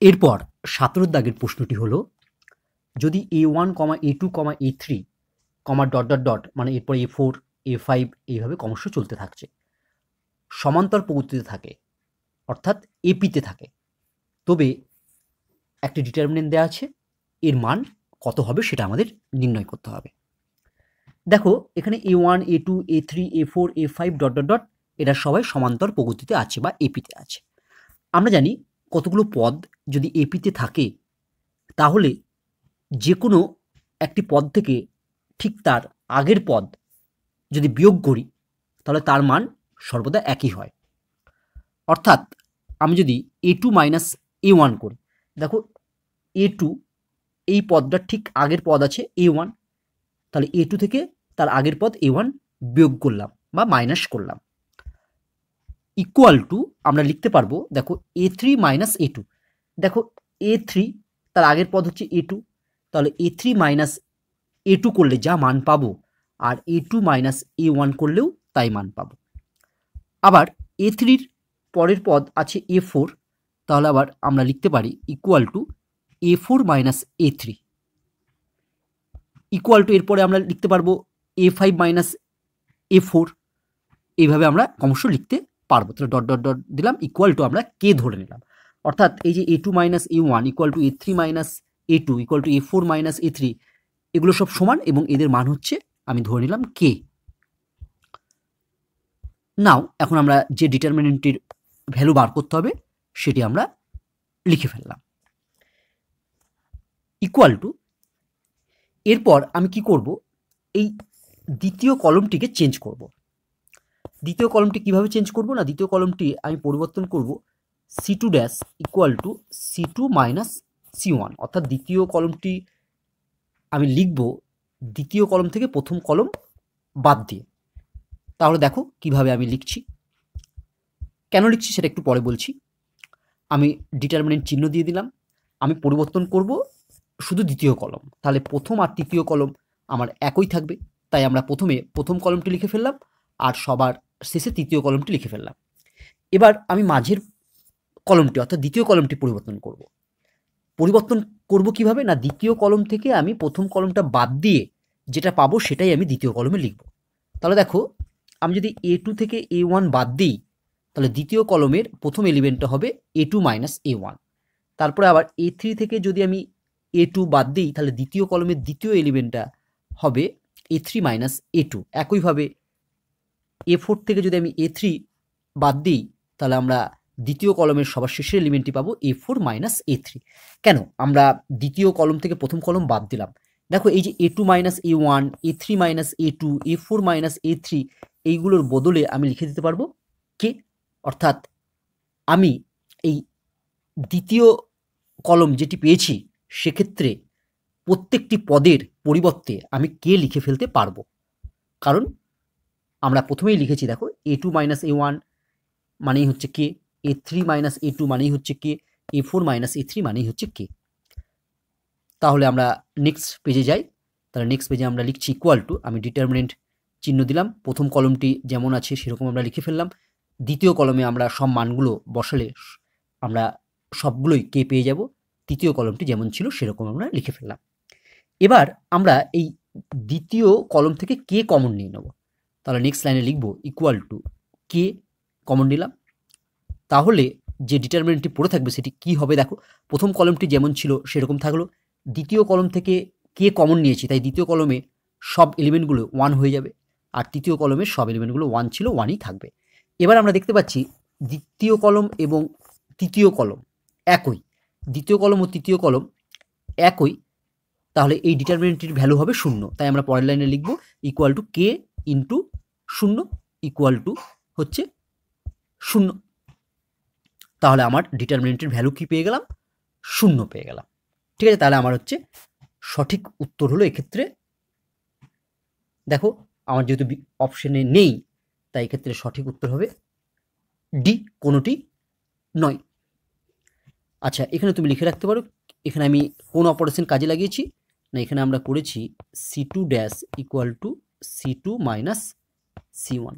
এরপর 17 দাগের প্রশ্নটি হলো, যদি A1, A2, A3, dot dot dot মানে এরপর A4, A5 এইভাবে ক্রমশ চলতে থাকছে, সমান্তর পদ্ধতিতে থাকে, অর্থাৎ এপিতে থাকে, তবে একটি ডিটারমিনেন্ট দেওয়া আছে, এর মান কত হবে সেটা আমাদের নির্ণয় করতে হবে। দেখো এখানে A1, A2, A3, A4, A5 dot dot dot এরা সবাই সমান্তর পদ্ধতিতে আছে বা এপিতে আছে। আমরা জানি কতগুলো পদ যদি এপিতে থাকে তাহলে যে কোনো একটি পদ থেকে ঠিক তার আগের পদ যদি বিয়োগ করি তাহলে তার মান সর্বদা একই হয়। অর্থাৎ আমি যদি A2 মাইনাস A1 করি, দেখো A2 এই পদটার ঠিক আগের পদ আছে A1, তাহলে A2 থেকে তার আগের পদ A1 বিয়োগ করলাম বা মাইনাস করলাম, ইকুয়াল টু আমরা লিখতে পারবো, দেখো A3 মাইনাস A2, দেখো A3 তার আগের পদ হচ্ছে A2, তাহলে A3 মাইনাস A2 করলে যা মান পাবো আর A2 মাইনাস A1 করলেও তাই মান পাবো। আবার A3-র পরের পদ আছে A4, তাহলে আবার আমরা লিখতে পারি equal to A4 minus A3, equal to এরপরে আমরা লিখতে পারবো A5 মাইনাস A4, এইভাবে আমরা ক্রমশ লিখতে পারবো। তাহলে ডট ডট ডট দিলাম, ইকুয়াল টু আমরা কে ধরে নিলাম। অর্থাৎ এই যে A2 minus A1 equal to A3 minus A2 equal to A4 minus A3, এগুলো সব সমান এবং এদের মান হচ্ছে আমি ধরে নিলাম কে। নাও এখন আমরা যে ডিটারমিনেন্টটির ভ্যালু বার করতে হবে সেটি আমরা লিখে ফেললাম, ইকুয়াল টু, এরপর আমি কি করব, এই দ্বিতীয় কলমটিকে চেঞ্জ করব। দ্বিতীয় কলমটি কিভাবে চেঞ্জ করব না, দ্বিতীয় কলমটি আমি পরিবর্তন করব C2 dash equal to C2 minus C1, অর্থাৎ দ্বিতীয় কলমটি আমি লিখব দ্বিতীয় কলম থেকে প্রথম কলম বাদ দিয়ে। তাহলে দেখো কিভাবে আমি লিখছি, কেন লিখছি সেটা একটু পরে বলছি। আমি ডিটারমিনেন্ট চিহ্ন দিয়ে দিলাম, আমি পরিবর্তন করব শুধু দ্বিতীয় কলম, তাহলে প্রথম আর তৃতীয় কলম আমার একই থাকবে, তাই আমরা প্রথমে প্রথম কলমটি লিখে ফেললাম আর সবার শেষে তৃতীয় কলমটি লিখে ফেললাম। এবার আমি মাঝের কলমটি অর্থাৎ দ্বিতীয় কলমটি পরিবর্তন করব। পরিবর্তন করব কিভাবে না, দ্বিতীয় কলম থেকে আমি প্রথম কলমটা বাদ দিয়ে যেটা পাবো সেটাই আমি দ্বিতীয় কলমে লিখব। তাহলে দেখো আমি যদি A2 থেকে A1 বাদ দিই তাহলে দ্বিতীয় কলমের প্রথম এলিমেন্টটা হবে A2 মাইনাস A1, তারপরে আবার A3 থেকে যদি আমি A2 বাদ দিই তাহলে দ্বিতীয় কলমের দ্বিতীয় এলিমেন্টটা হবে A3 মাইনাস A2, একইভাবে A4 থেকে যদি আমি A3 বাদ দিই তাহলে আমরা দ্বিতীয় কলমের সবার শেষের এলিমেন্টটি পাবো A4 মাইনাস A3। কেন আমরা দ্বিতীয় কলম থেকে প্রথম কলম বাদ দিলাম, দেখো এই যে A2 minus A1, A3 minus A2, A4 minus A3 এইগুলোর বদলে আমি লিখে দিতে পারবো কে, অর্থাৎ আমি এই দ্বিতীয় কলম যেটি পেয়েছি সেক্ষেত্রে প্রত্যেকটি পদের পরিবর্তে আমি কে লিখে ফেলতে পারবো, কারণ আমরা প্রথমেই লিখেছি দেখো A2 মাইনাস A1 মানেই হচ্ছে কে, A3 মাইনাস A2 মানেই হচ্ছে কে, A4 মাইনাস A3 মানেই হচ্ছে কে। তাহলে আমরা নেক্সট পেজে যাই, তাহলে নেক্সট পেজে আমরা লিখছি ইকুয়াল টু, আমি ডিটারমিনেন্ট চিহ্ন দিলাম, প্রথম কলমটি যেমন আছে সেরকম আমরা লিখে ফেললাম, দ্বিতীয় কলমে আমরা সব মানগুলো বসালে আমরা সবগুলোই কে পেয়ে যাব, তৃতীয় কলমটি যেমন ছিল সেরকম আমরা লিখে ফেললাম। এবার আমরা এই দ্বিতীয় কলম থেকে কে কমন নিয়ে নেব, তাহলে নেক্সট লাইনে লিখব ইকুয়াল টু কে কমন নিলাম, তাহলে যে ডিটারমিনেন্টটি পড়ে থাকবে সেটি কি হবে, দেখো প্রথম কলমটি যেমন ছিল সেরকম থাকলো, দ্বিতীয় কলম থেকে কে কমন নিয়েছি তাই দ্বিতীয় কলমে সব এলিমেন্টগুলো 1 হয়ে যাবে আর তৃতীয় কলমের সব এলিমেন্টগুলো 1 ছিল 1ই থাকবে। এবার আমরা দেখতে পাচ্ছি দ্বিতীয় কলম এবং তৃতীয় কলম একই, দ্বিতীয় কলম ও তৃতীয় কলম একই, তাহলে এই ডিটারমিনেন্টটির ভ্যালু হবে 0, তাই আমরা পরের লাইনে লিখব equal to K into 0 equal to হচ্ছে 0, তাহলে আমার ডিটারমিনেন্টের ভ্যালু কি পেয়ে গেলাম, 0 পেয়ে গেলাম। ঠিক আছে, তাহলে আমার হচ্ছে সঠিক উত্তর হলো এক্ষেত্রে, দেখো আমার যেহেতু অপশনে নেই তাই এক্ষেত্রে সঠিক উত্তর হবে ডি, কোনোটি নয়। আচ্ছা এখানে তুমি লিখে রাখতে পারো এখানে আমি কোন অপারেশন কাজে লাগিয়েছি না, এখানে আমরা করেছি C2 dash equal to C2 minus C1।